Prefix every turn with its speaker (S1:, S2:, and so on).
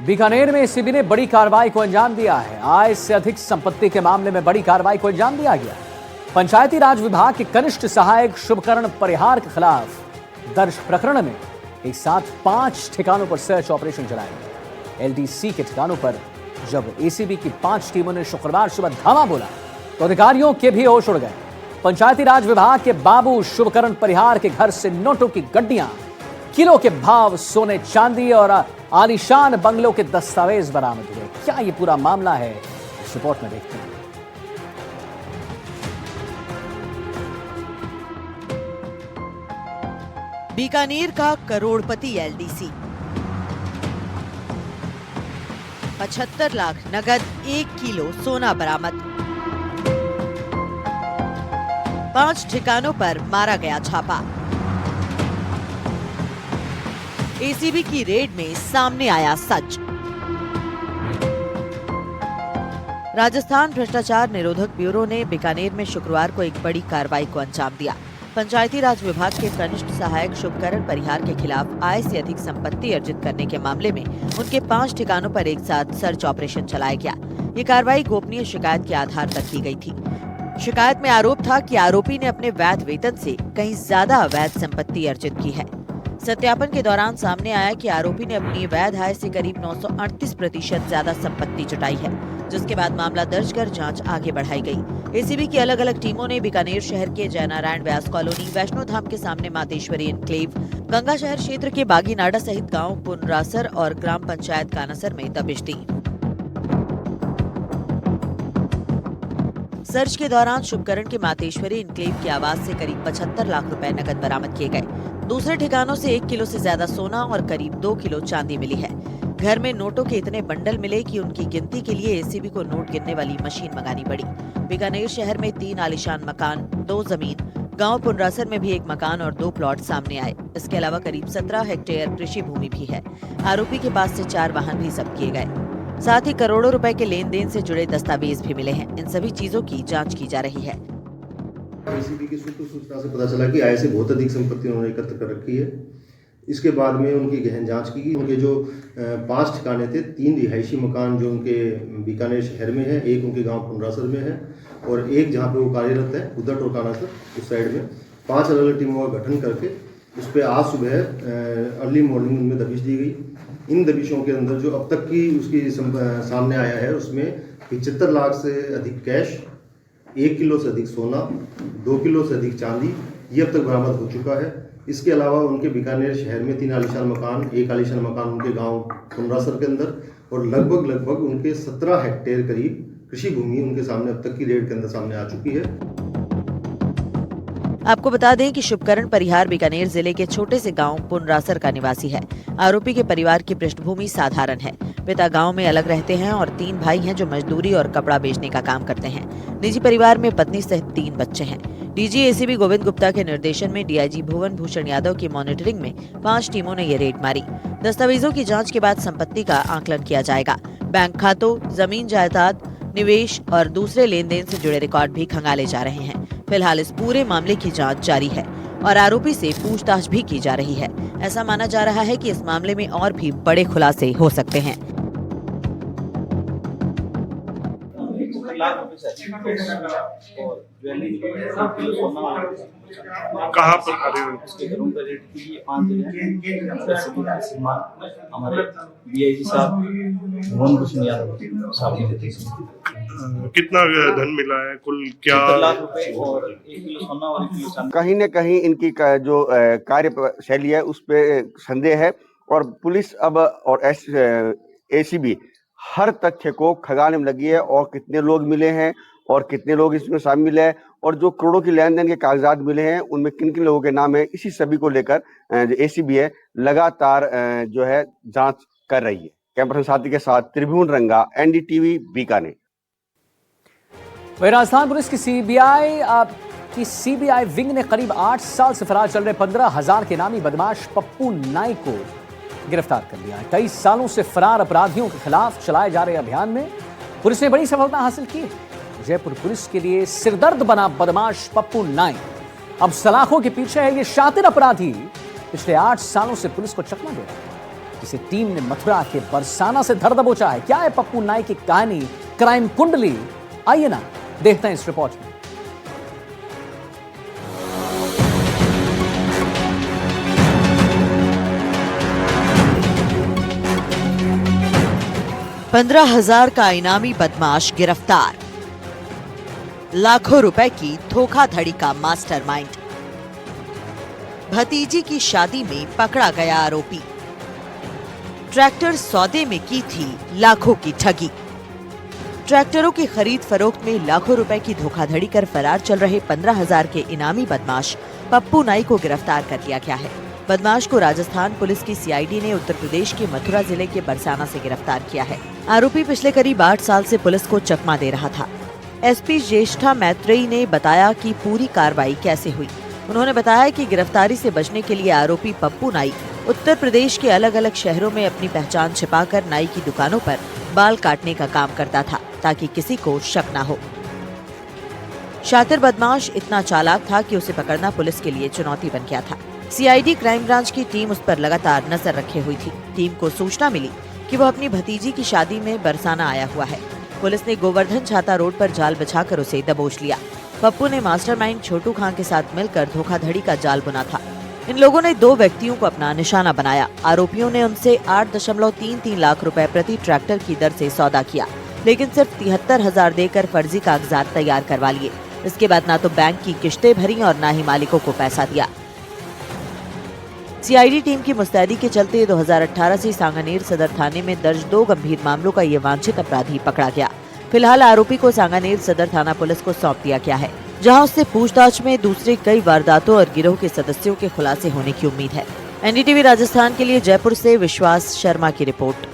S1: बीकानेर में एसीबी ने बड़ी कार्रवाई को अंजाम दिया है। आय से अधिक संपत्ति के मामले में बड़ी कार्रवाई को अंजाम दिया गया। पंचायती राज विभाग के कनिष्ठ सहायक शुभकरण परिहार के खिलाफ दर्ज प्रकरण में एक साथ 5 ठिकानों पर सर्च ऑपरेशन चलाया गया। एलडीसी के ठिकानों पर जब एसीबी की 5 टीमों ने शुक्रवार सुबह धावा बोला तो अधिकारियों के भी होश उड़ गए। पंचायती राज विभाग के बाबू शुभकरण परिहार के घर से नोटों की गड्डियां, किलो के भाव सोने चांदी और आलीशान बंगलों के दस्तावेज बरामद हुए। क्या ये पूरा मामला है, इस रिपोर्ट में देखते हैं।
S2: बीकानेर का करोड़पति एलडीसी 75 लाख नगद, 1 किलो सोना बरामद। 5 ठिकानों पर मारा गया छापा। एसीबी की रेड में सामने आया सच। राजस्थान भ्रष्टाचार निरोधक ब्यूरो ने बीकानेर में शुक्रवार को एक बड़ी कार्रवाई को अंजाम दिया। पंचायती राज विभाग के कनिष्ठ सहायक शुभकरण परिहार के खिलाफ आय से अधिक संपत्ति अर्जित करने के मामले में उनके 5 ठिकानों पर एक साथ सर्च ऑपरेशन चलाया गया। ये कार्रवाई गोपनीय शिकायत के आधार पर की गई थी। शिकायत में आरोप था कि आरोपी ने अपने वैध वेतन से कहीं ज्यादा अवैध संपत्ति अर्जित की है। सत्यापन के दौरान सामने आया कि आरोपी ने अपनी वैध आय से करीब 938% ज्यादा संपत्ति जुटाई है, जिसके बाद मामला दर्ज कर जांच आगे बढ़ाई गई। एसीबी की अलग अलग टीमों ने बीकानेर शहर के जयनारायण व्यास कॉलोनी, वैष्णो धाम के सामने मातेश्वरी एनक्लेव, गंगा शहर क्षेत्र के बागीनाडा सहित गांव पुनरासर और ग्राम पंचायत कानासर में दबिश दी। सर्च के दौरान शुभकरण के मातेश्वरी एनक्लेव की आवास से करीब 75 लाख रुपए नकद बरामद किए गए। दूसरे ठिकानों से 1 किलो से ज्यादा सोना और करीब 2 किलो चांदी मिली है। घर में नोटों के इतने बंडल मिले कि उनकी गिनती के लिए एसीबी को नोट गिनने वाली मशीन मंगानी पड़ी। बीकानेर शहर में 3 आलीशान मकान, 2 जमीन, गांव पुनरासर में भी 1 मकान और 2 प्लॉट सामने आए। इसके अलावा करीब 17 हेक्टेयर कृषि भूमि भी है। आरोपी के पास से 4 वाहन भी जब्त किए गए। साथ ही करोड़ों रुपए के लेन देन से जुड़े दस्तावेज भी मिले हैं। इन सभी चीजों की जांच की जा रही है।
S3: एसीबी की सूचना से पता चला कि आय से बहुत अधिक संपत्ति उन्होंने एकत्र कर रखी है। इसके बाद में उनकी गहन जांच की गई। उनके जो 5 ठिकाने थे, 3 रिहायशी मकान जो उनके बीकानेर शहर में है, 1 उनके गांव पुनरासर में है और 1 जहां पे वो कार्यरत है उदट और कानासर उस साइड में 5 अलग अलग टीमों का गठन करके उस पर आज सुबह अर्ली मॉर्निंग उनमें दबिश दी गई। इन दबिशों के अंदर जो अब तक की उसकी सामने आया है उसमें 75 लाख से अधिक कैश, 1 किलो से अधिक सोना, 2 किलो से अधिक चांदी ये अब तक बरामद हो चुका है। इसके अलावा उनके बीकानेर शहर में 3 आलीशान मकान, 1 आलीशान मकान उनके गांव पुनरासर के अंदर और लगभग उनके 17 हेक्टेयर करीब कृषि भूमि उनके सामने अब तक की रेड के अंदर सामने आ चुकी है।
S2: आपको बता दें कि शुभकरण परिहार बीकानेर जिले के छोटे से गांव पुनरासर का निवासी है। आरोपी के परिवार की पृष्ठभूमि साधारण है। पिता गांव में अलग रहते हैं और 3 भाई हैं जो मजदूरी और कपड़ा बेचने का काम करते हैं। निजी परिवार में पत्नी सहित 3 बच्चे हैं। डीजी एसीबी गोविंद गुप्ता के निर्देशन में डीआईजी भुवन भूषण यादव की मॉनिटरिंग में 5 टीमों ने ये रेड मारी। दस्तावेजों की जांच के बाद संपत्ति का आकलन किया जाएगा। बैंक खातों, जमीन जायदाद, निवेश और दूसरे लेन देन से जुड़े रिकॉर्ड भी खंगाले जा रहे हैं। फिलहाल इस पूरे मामले की जांच जारी है और आरोपी से पूछताछ भी की जा रही है। ऐसा माना जा रहा है कि इस मामले में और भी बड़े खुलासे हो सकते हैं।
S4: कहाँ पर खड़े हुए उसके घरों पर रेड की 5 हमारे डीआईजी साहब भुवन भूषण यादव साहब ने
S5: कितना धन मिला है कुल, क्या
S4: 70 लाख रुपए और 1 किलो सोना और 1 किलो चांदी।
S6: कहीं न कहीं इनकी जो कार्य शैली है उस पे संदेह है और पुलिस अब और एसीबी हर तथ्य को खंगालने में लगी है और कितने लोग मिले हैं और कितने लोग इसमें शामिल है और जो करोड़ों की लेन देन के कागजात मिले हैं उनमें किन किन लोगों के नाम है, इसी सभी को लेकर जो एसीबी है लगातार जो है जांच कर रही है। कैमरा साथी के साथ त्रिभुवन रंगा, एनडीटीवी बीकानेर।
S1: वहीं राजस्थान पुलिस की सीबीआई विंग ने करीब 8 साल से फरार चल रहे 15,000 के नामी बदमाश पप्पू नाई को गिरफ्तार कर लिया है। 23 सालों से फरार अपराधियों के खिलाफ चलाए जा रहे अभियान में पुलिस ने बड़ी सफलता हासिल की है। जयपुर पुलिस के लिए सिरदर्द बना बदमाश पप्पू नाई अब सलाखों के पीछे है। ये शातिर अपराधी पिछले 8 सालों से पुलिस को चकमा दे रहा है। जिसे टीम ने मथुरा के बरसाना से धर दबोचा है। क्या है पप्पू नाइक की कहानी, क्राइम कुंडली? आइए ना देखते हैं इस रिपोर्ट में।
S2: $15,000 का इनामी बदमाश गिरफ्तार। लाखों रुपए की धोखाधड़ी का मास्टरमाइंड। भतीजी की शादी में पकड़ा गया आरोपी। ट्रैक्टर सौदे में की थी लाखों की ठगी। ट्रैक्टरों की खरीद फरोख्त में लाखों रुपए की धोखाधड़ी कर फरार चल रहे 15,000 के इनामी बदमाश पप्पू नाई को गिरफ्तार कर लिया गया है। बदमाश को राजस्थान पुलिस की सीआईडी ने उत्तर प्रदेश के मथुरा जिले के बरसाना से गिरफ्तार किया है। आरोपी पिछले करीब 8 साल से पुलिस को चकमा दे रहा था। एसपी ज्येष्ठा मैत्रेयी ने बताया कि पूरी कार्रवाई कैसे हुई। उन्होंने बताया कि गिरफ्तारी से बचने के लिए आरोपी पप्पू नाई उत्तर प्रदेश के अलग अलग शहरों में अपनी पहचान छिपाकर नाई की दुकानों पर बाल काटने का काम करता था ताकि किसी को शक न हो। शातिर बदमाश इतना चालाक था कि उसे पकड़ना पुलिस के लिए चुनौती बन गया था। सीआईडी क्राइम ब्रांच की टीम उस पर लगातार नजर रखे हुई थी। टीम को सूचना मिली कि वह अपनी भतीजी की शादी में बरसाना आया हुआ है। पुलिस ने गोवर्धन छाता रोड पर जाल बिछाकर उसे दबोच लिया। पप्पू ने मास्टरमाइंड छोटू खां के साथ मिलकर धोखाधड़ी का जाल बुना था। इन लोगों ने 2 व्यक्तियों को अपना निशाना बनाया। आरोपियों ने उनसे 8.33 लाख रुपए प्रति ट्रैक्टर की दर से सौदा किया, लेकिन सिर्फ 73,000 देकर फर्जी कागजात तैयार करवा लिए। इसके बाद ना तो बैंक की किश्तें भरी और न ही मालिकों को पैसा दिया। सीआईडी टीम की मुस्तैदी के चलते 2018 से सांगानेर सदर थाने में दर्ज 2 गंभीर मामलों का ये वांछित अपराधी पकड़ा गया। फिलहाल आरोपी को सांगानेर सदर थाना पुलिस को सौंप दिया गया है, जहां उससे पूछताछ में दूसरे कई वारदातों और गिरोह के सदस्यों के खुलासे होने की उम्मीद है। एनडीटीवी राजस्थान के लिए जयपुर से विश्वास शर्मा की रिपोर्ट।